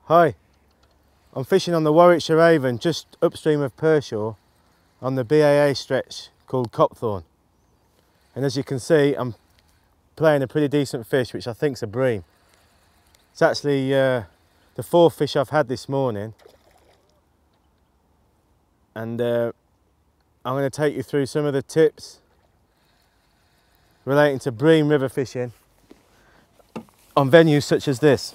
Hi, I'm fishing on the Warwickshire Avon just upstream of Pershore on the BAA stretch called Copthorne. And as you can see, I'm playing a pretty decent fish, which I think is a bream. It's actually the fourth fish I've had this morning. And I'm going to take you through some of the tips relating to bream river fishing on venues such as this.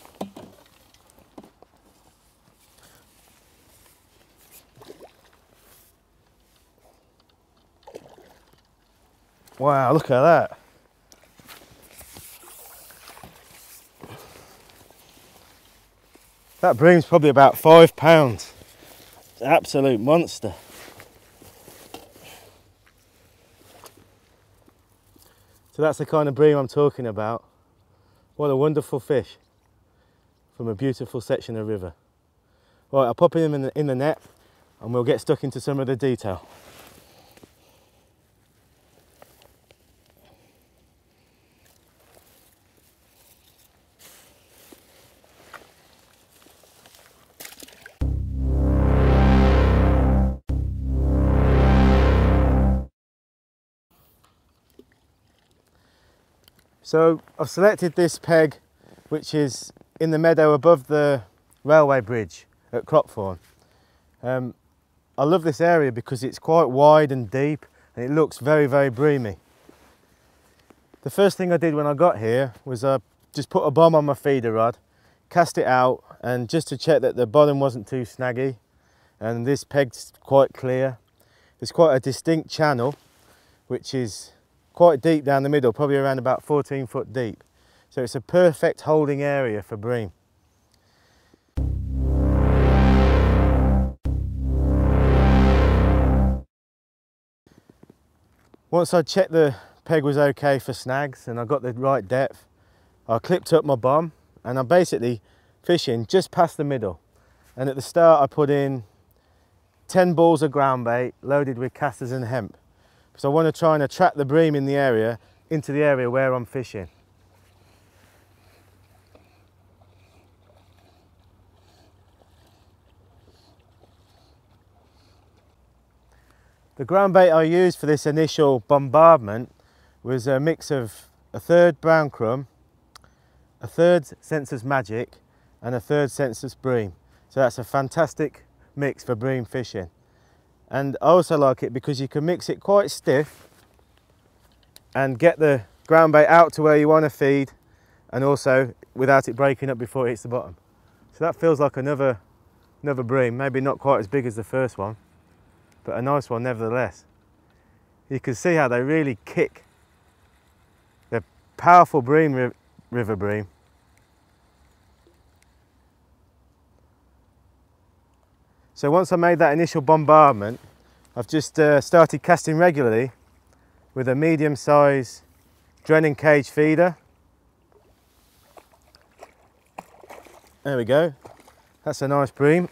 Wow, look at that. That bream's probably about 5 pounds. It's an absolute monster. So that's the kind of bream I'm talking about. What a wonderful fish from a beautiful section of river. Right, I'll pop him in the net and we'll get stuck into some of the detail. So I've selected this peg, which is in the meadow above the railway bridge at Copthorne. I love this area because it's quite wide and deep and it looks very, very breamy. The first thing I did when I got here was I just put a bomb on my feeder rod, cast it out, and just to check that the bottom wasn't too snaggy, and this peg's quite clear. There's quite a distinct channel which is quite deep down the middle, probably around about 14 foot deep. So it's a perfect holding area for bream. Once I checked the peg was okay for snags and I got the right depth, I clipped up my bomb and I'm basically fishing just past the middle. And at the start I put in 10 balls of ground bait loaded with casters and hemp. So I want to try and attract the bream in the area into the area where I'm fishing. The ground bait I used for this initial bombardment was a mix of a third brown crumb, a third Sensor's Magic and a third Sensor's Bream. So that's a fantastic mix for bream fishing. And I also like it because you can mix it quite stiff and get the ground bait out to where you want to feed, and also without it breaking up before it hits the bottom. So that feels like another bream, maybe not quite as big as the first one, but a nice one nevertheless. You can see how they really kick. They're powerful bream, river bream. So once I made that initial bombardment, I've just started casting regularly with a medium size Drennan cage feeder. There we go, that's a nice bream.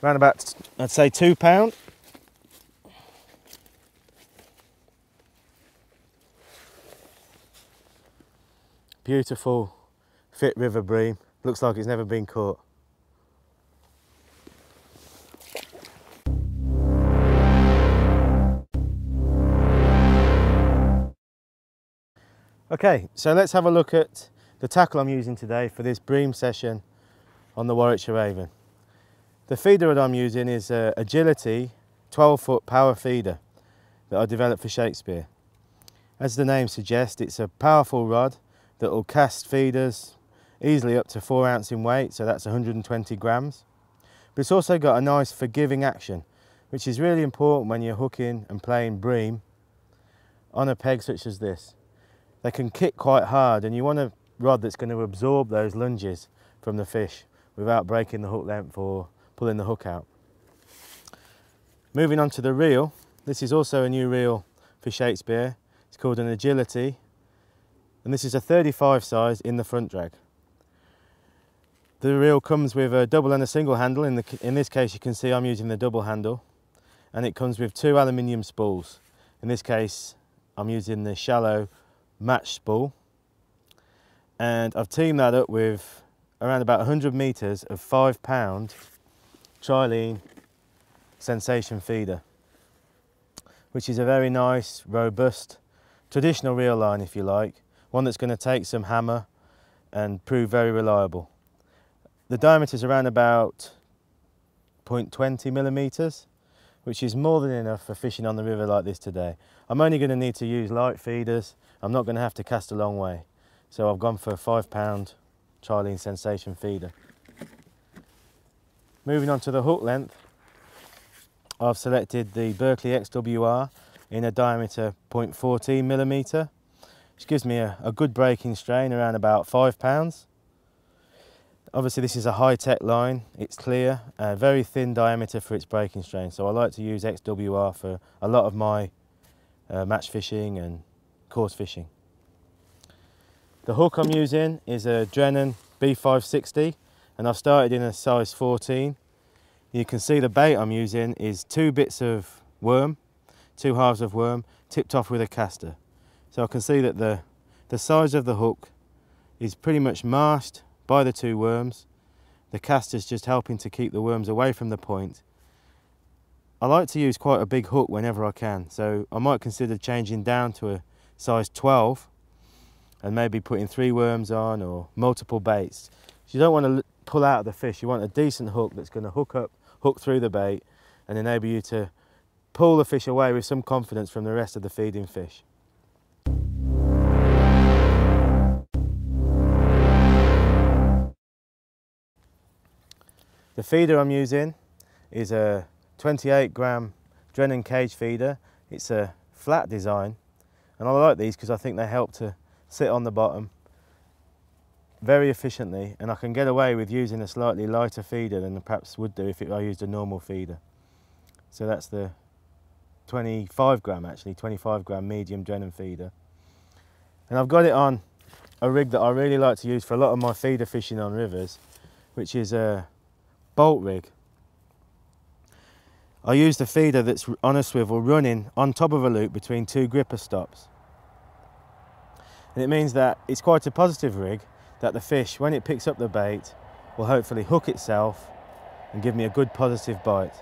Around about, I'd say 2 pound. Beautiful fit river bream, looks like it's never been caught. Okay, so let's have a look at the tackle I'm using today for this bream session on the Warwickshire Avon. The feeder that I'm using is a Agility 12-foot power feeder that I developed for Shakespeare. As the name suggests, it's a powerful rod that will cast feeders easily up to 4 ounce in weight, so that's 120 grams. But it's also got a nice forgiving action, which is really important when you're hooking and playing bream on a peg such as this. They can kick quite hard and you want a rod that's going to absorb those lunges from the fish without breaking the hook length or pulling the hook out. Moving on to the reel, this is also a new reel for Shakespeare. It's called an Agility, and this is a 35 size in the front drag. The reel comes with a double and a single handle. In this case you can see I'm using the double handle, and it comes with 2 aluminium spools. In this case I'm using the shallow match spool. And I've teamed that up with around about 100 metres of 5 pound trilene sensation feeder, which is a very nice, robust, traditional reel line, if you like, one that's going to take some hammer and prove very reliable. The diameter is around about 0.20 millimetres, which is more than enough for fishing on the river like this today. I'm only going to need to use light feeders. I'm not going to have to cast a long way. So I've gone for a 5 pound trilene sensation feeder. Moving on to the hook length, I've selected the Berkeley XWR in a diameter 0.14 millimetre, which gives me a good breaking strain around about 5 pounds. Obviously this is a high-tech line, it's clear, a very thin diameter for its breaking strain, so I like to use XWR for a lot of my match fishing and course fishing. The hook I'm using is a Drennan B560 and I've started in a size 14. You can see the bait I'm using is 2 bits of worm, 2 halves of worm, tipped off with a caster. So I can see that the size of the hook is pretty much masked by the 2 worms. The caster's just helping to keep the worms away from the point. I like to use quite a big hook whenever I can, so I might consider changing down to a size 12 and maybe putting 3 worms on or multiple baits. You don't want to pull out of the fish, you want a decent hook that's going to hook through the bait and enable you to pull the fish away with some confidence from the rest of the feeding fish. The feeder I'm using is a 28 gram Drennan cage feeder. It's a flat design and I like these because I think they help to sit on the bottom very efficiently, and I can get away with using a slightly lighter feeder than I perhaps would do if I used a normal feeder. So that's the 25 gram medium Drennan feeder. And I've got it on a rig that I really like to use for a lot of my feeder fishing on rivers, which is a bolt rig. I use the feeder that's on a swivel running on top of a loop between 2 gripper stops. And it means that it's quite a positive rig, that the fish, when it picks up the bait, will hopefully hook itself and give me a good positive bite,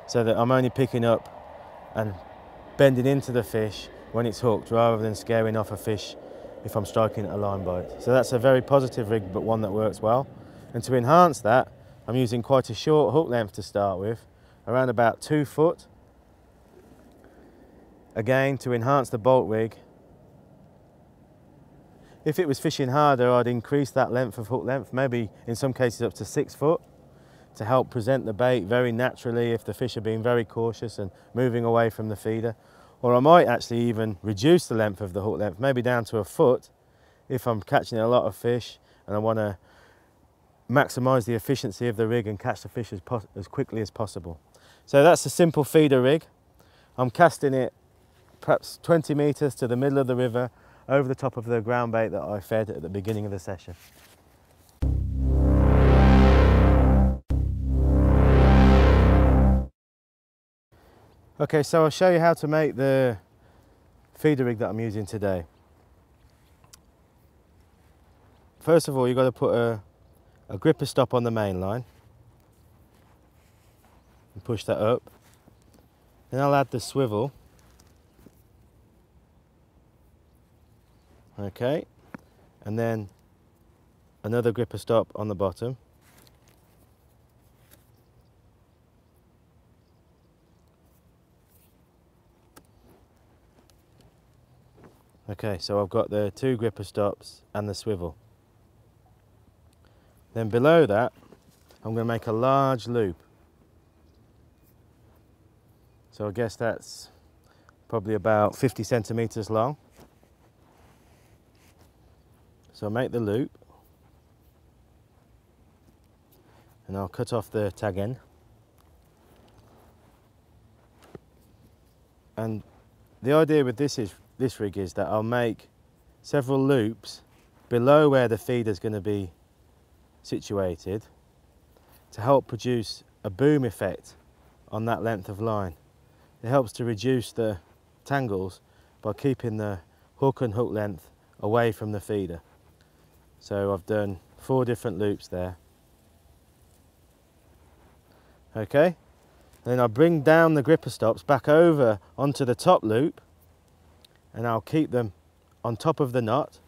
so that I'm only picking up and bending into the fish when it's hooked rather than scaring off a fish if I'm striking at a line bite. So that's a very positive rig, but one that works well. And to enhance that, I'm using quite a short hook length to start with, around about 2 foot. Again, to enhance the bolt rig. If it was fishing harder, I'd increase that length of hook length, maybe in some cases up to 6 foot, to help present the bait very naturally if the fish are being very cautious and moving away from the feeder. Or I might actually even reduce the length of the hook length, maybe down to 1 foot, if I'm catching a lot of fish and I want to maximise the efficiency of the rig and catch the fish as quickly as possible. So that's a simple feeder rig. I'm casting it perhaps 20 metres to the middle of the river, over the top of the ground bait that I fed at the beginning of the session. Okay, so I'll show you how to make the feeder rig that I'm using today. First of all, you've got to put a gripper stop on the main line and push that up. Then I'll add the swivel. Okay, and then another gripper stop on the bottom. Okay, so I've got the 2 gripper stops and the swivel. Then below that, I'm going to make a large loop. So I guess that's probably about 50 centimetres long. So I'll make the loop and I'll cut off the tag end. And the idea with this rig is that I'll make several loops below where the feeder is going to be situated to help produce a boom effect on that length of line. It helps to reduce the tangles by keeping the hook and hook length away from the feeder. So I've done 4 different loops there. Okay, then I'll bring down the gripper stops back over onto the top loop, and I'll keep them on top of the knot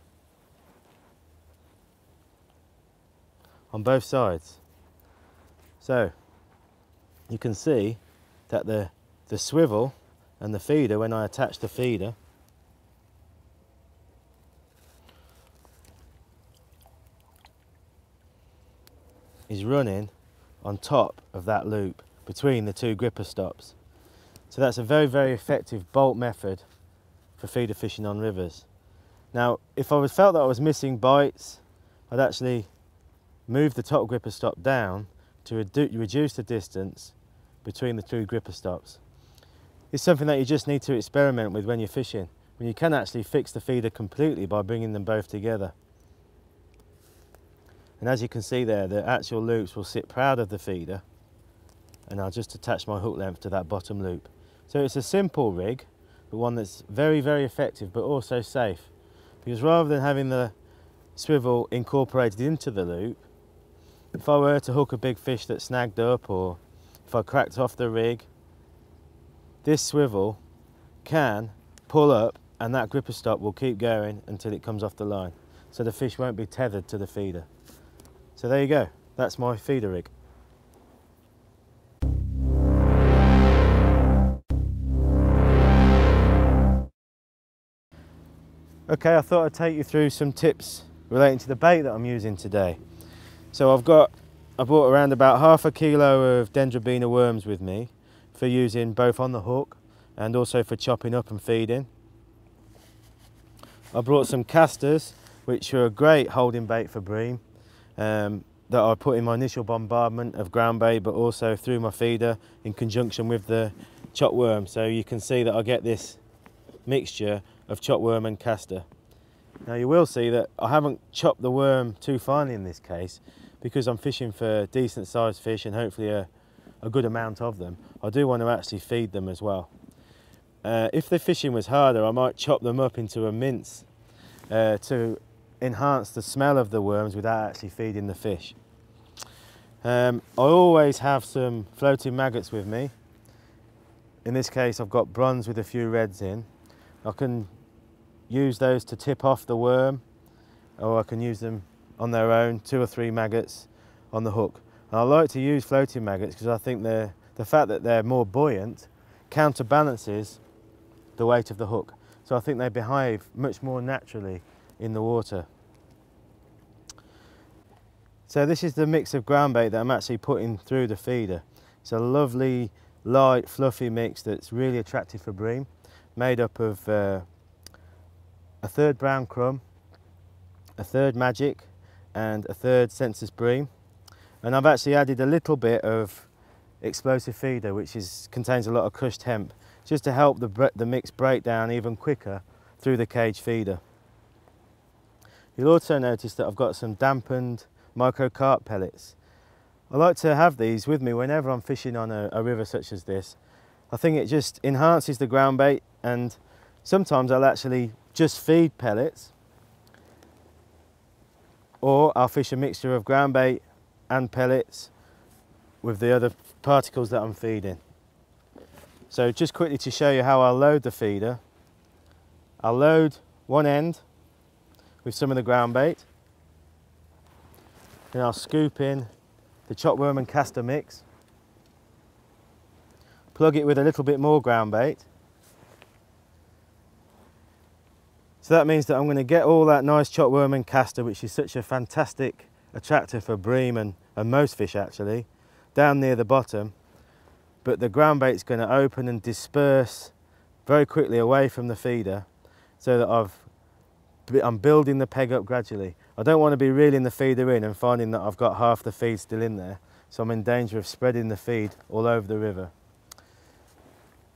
on both sides. So you can see that the swivel and the feeder, when I attach the feeder, is running on top of that loop between the 2 gripper stops. So that's a very, very effective bolt method for feeder fishing on rivers. Now, if I felt that I was missing bites, I'd actually move the top gripper stop down to reduce the distance between the 2 gripper stops. It's something that you just need to experiment with when you're fishing, when you can actually fix the feeder completely by bringing them both together. And as you can see there, the actual loops will sit proud of the feeder, and I'll just attach my hook length to that bottom loop. So it's a simple rig, but one that's very, very effective, but also safe. Because rather than having the swivel incorporated into the loop, if I were to hook a big fish that snagged up, or if I cracked off the rig, this swivel can pull up and that gripper stop will keep going until it comes off the line. So the fish won't be tethered to the feeder. So there you go, that's my feeder rig. Okay, I thought I'd take you through some tips relating to the bait that I'm using today. So I brought around about ½ kilo of dendrobina worms with me for using both on the hook and also for chopping up and feeding. I brought some casters, which are a great holding bait for bream, that I put in my initial bombardment of ground bait, but also through my feeder in conjunction with the chopped worm. So you can see that I get this mixture of chopped worm and caster. Now you will see that I haven't chopped the worm too finely in this case, because I'm fishing for decent sized fish and hopefully a good amount of them. I do want to actually feed them as well. If the fishing was harder, I might chop them up into a mince to enhance the smell of the worms without actually feeding the fish. I always have some floating maggots with me. In this case I've got bronze with a few reds in. I can use those to tip off the worm, or I can use them on their own, 2 or 3 maggots on the hook. And I like to use floating maggots because I think the fact that they're more buoyant counterbalances the weight of the hook. So I think they behave much more naturally in the water. So this is the mix of ground bait that I'm actually putting through the feeder. It's a lovely, light, fluffy mix that's really attractive for bream, made up of a 1/3 brown crumb, a 1/3 magic, and a 1/3 census bream. And I've actually added a little bit of explosive feeder, which contains a lot of crushed hemp, just to help the mix break down even quicker through the cage feeder. You'll also notice that I've got some dampened microcarp pellets. I like to have these with me whenever I'm fishing on a river such as this. I think it just enhances the ground bait, and sometimes I'll actually just feed pellets, or I'll fish a mixture of ground bait and pellets with the other particles that I'm feeding. So just quickly to show you how I'll load the feeder. I'll load one end with some of the ground bait, then I'll scoop in the chopped worm and caster mix, plug it with a little bit more ground bait. So that means that I'm going to get all that nice chopped worm and caster, which is such a fantastic attractor for bream and most fish actually, down near the bottom. But the ground bait's going to open and disperse very quickly away from the feeder, so that I'm building the peg up gradually. I don't want to be reeling the feeder in and finding that I've got half the feed still in there, so I'm in danger of spreading the feed all over the river.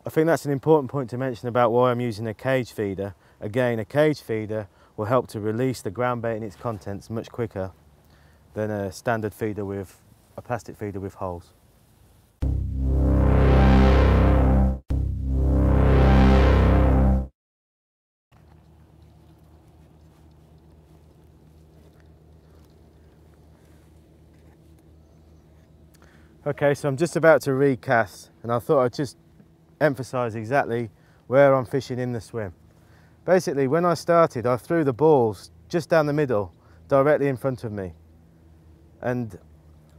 I think that's an important point to mention about why I'm using a cage feeder. Again, a cage feeder will help to release the ground bait and its contents much quicker than a standard feeder with a plastic feeder with holes. Okay, so I'm just about to recast, and I thought I'd just emphasise exactly where I'm fishing in the swim. Basically, when I started, I threw the balls just down the middle, directly in front of me. And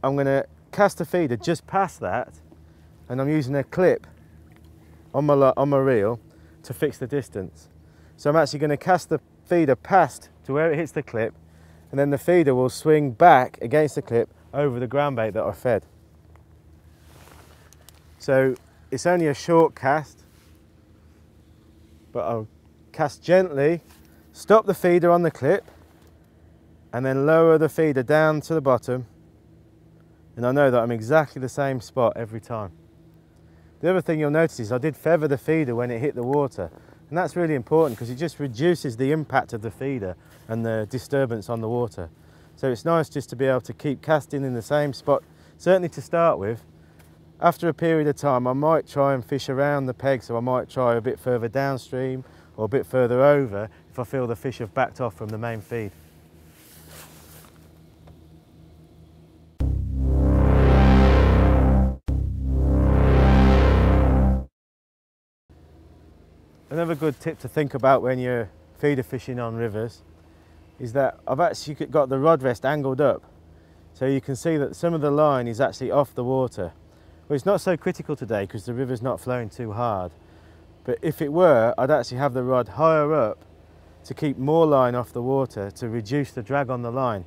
I'm going to cast a feeder just past that, and I'm using a clip on my reel to fix the distance. So I'm actually going to cast the feeder past to where it hits the clip, and then the feeder will swing back against the clip over the ground bait that I fed. So it's only a short cast, but I'll cast gently, stop the feeder on the clip, and then lower the feeder down to the bottom, and I know that I'm exactly the same spot every time. The other thing you'll notice is I did feather the feeder when it hit the water, and that's really important because it just reduces the impact of the feeder and the disturbance on the water. So it's nice just to be able to keep casting in the same spot, certainly to start with. After a period of time, I might try and fish around the peg, so I might try a bit further downstream or a bit further over if I feel the fish have backed off from the main feed. Another good tip to think about when you're feeder fishing on rivers is that I've actually got the rod rest angled up, so you can see that some of the line is actually off the water. Well, it's not so critical today because the river's not flowing too hard, but if it were, I'd actually have the rod higher up to keep more line off the water to reduce the drag on the line.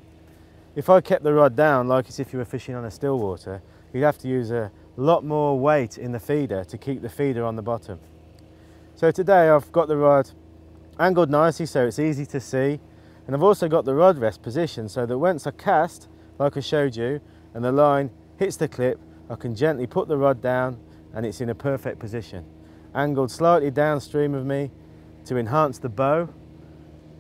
If I kept the rod down like as if you were fishing on a still water, you'd have to use a lot more weight in the feeder to keep the feeder on the bottom. So today I've got the rod angled nicely so it's easy to see, and I've also got the rod rest positioned so that once I cast, like I showed you, and the line hits the clip, I can gently put the rod down and it's in a perfect position. Angled slightly downstream of me to enhance the bow,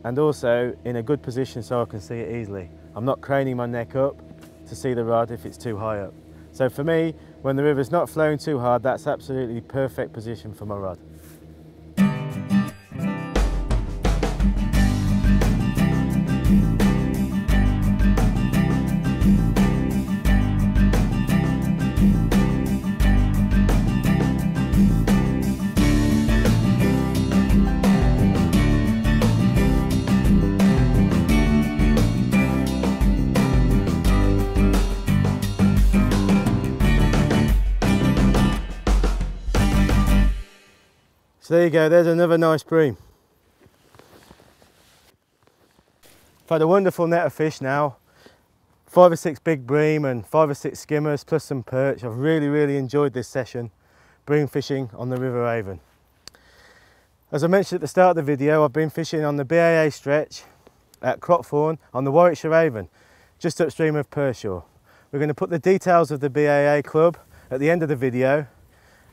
and also in a good position so I can see it easily. I'm not craning my neck up to see the rod if it's too high up. So for me, when the river's not flowing too hard, that's absolutely perfect position for my rod. So there you go, there's another nice bream. I've had a wonderful net of fish now, 5 or 6 big bream and 5 or 6 skimmers plus some perch. I've really enjoyed this session, bream fishing on the River Avon. As I mentioned at the start of the video, I've been fishing on the BAA stretch at Cropthorne on the Warwickshire Avon, just upstream of Pershore. We're going to put the details of the BAA club at the end of the video.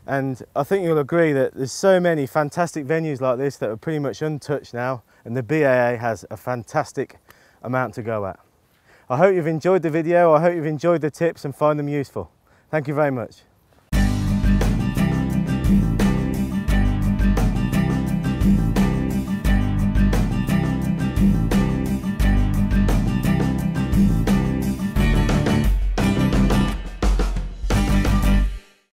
And I think you'll agree that there's so many fantastic venues like this that are pretty much untouched now, and the BAA has a fantastic amount to go at. I hope you've enjoyed the video, I hope you've enjoyed the tips and find them useful. Thank you very much.